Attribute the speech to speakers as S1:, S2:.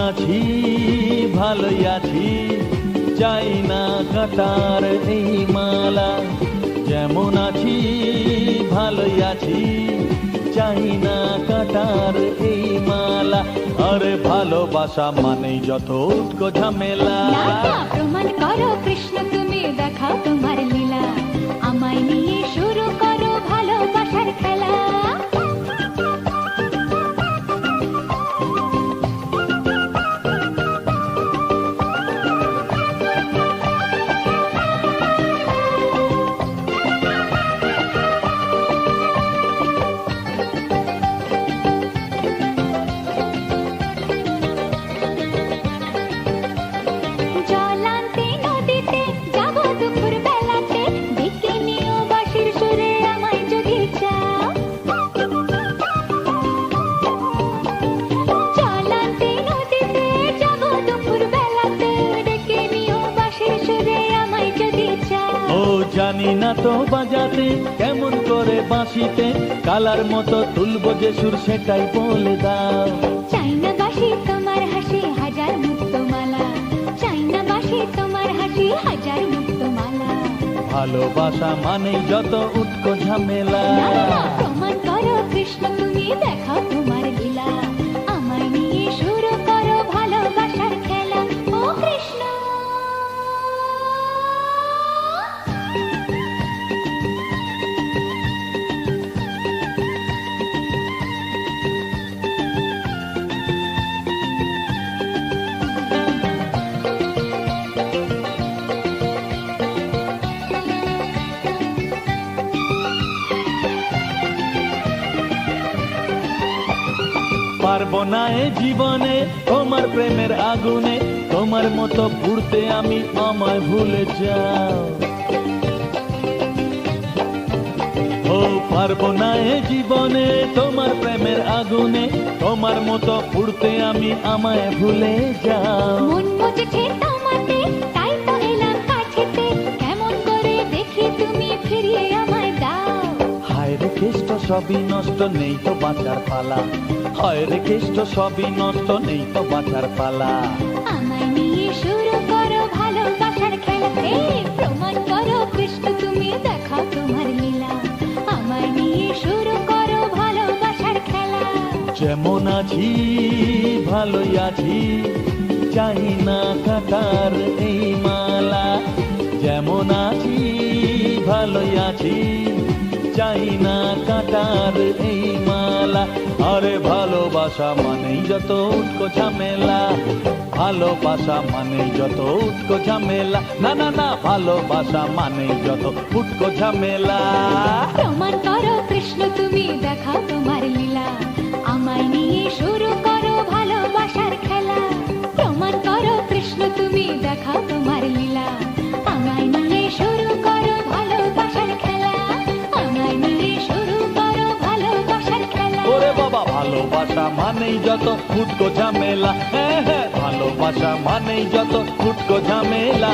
S1: আছি ভালোই আছি, চাই না কাটার এই মালা। যেমন আছি ভালোই আছি, চাই না কাটার এই মালা। আরে ভালোবাসা মানেই যত উটকো ঝামেলা।
S2: প্রমাণ করো কৃষ্ণ তুমি, দেখাও তোমার লীলা, আমায় নিয়ে শুরু করো ভালোবাসার খেলা।
S1: জানি না তো বাজাতে কেমন করে বাঁশিতে, কালার মতো তুলবো যে সুর সেটাই বলে দাও।
S2: চাই না বাঁশি তোমার হাসি হাজার মুক্তমালা, চাই না বাঁশি তোমার হাসি হাজার মুক্তমালা।
S1: ভালোবাসা মানেই যত উটকো ঝামেলা।
S2: প্রমাণ করো কৃষ্ণ তুমি, দেখাও তোমার লীলা, আমায় নিয়ে শুরু করো ভালোবাসার খেলা। ও কৃষ্ণ
S1: পারবো না এ জীবনে তোমার প্রেমের আগুনে, তোমার মতো পুড়তে আমি, আমায় ভুলে যাও। ও পারবো না এ জীবনে তোমার প্রেমের আগুনে, তোমার মতো পুড়তে আমি, আমায় ভুলে যাও।
S2: মন মজেছে তোমাতে, তাই তো এলাম কাছেতে, কেমন করে দেখি তুমি ফিরিয়ে আমায় দাও।
S1: হায় রে কেষ্ট সবই নষ্ট, নেই তো বাঁচার পালা। হায় রে কেষ্ট সবই নষ্ট, নেই তো বাঁচার পালা।
S2: আমায় নিয়ে শুরু করো ভালোবাসার খেলা। প্রমাণ করো কৃষ্ণ তুমি, দেখাও তোমার লীলা, আমায় নিয়ে শুরু করো ভালোবাসার খেলা।
S1: যেমন আছি ভালোই আছি, চাই না কাটার এই মালা। যেমন আছি ভালোই আছি, চাই না কাটার এই মালা। আরে ভালোবাসা মানেই যত উটকো ঝামেলা। ভালোবাসা মানেই যত উটকো ঝামেলা। না না না, ভালোবাসা মানেই যত উটকো ঝামেলা।
S2: প্রমাণ করো কৃষ্ণ তুমি, দেখাও তোমার লীলা, আমায় নিয়ে শুরু করো ভালোবাসার খেলা। প্রমাণ করো কৃষ্ণ তুমি, দেখাও তোমার লীলা, আমায় নিয়ে শুরু করো ভালোবাসার খেলা। আমায় নিয়ে শুরু করো ভালোবাসার খেলা।
S1: ওরে বাবা, ভালোবাসা মানেই যত উটকো ঝামেলা। হ্যাঁ হ্যাঁ, ভালোবাসা মানেই যত উটকো ঝামেলা।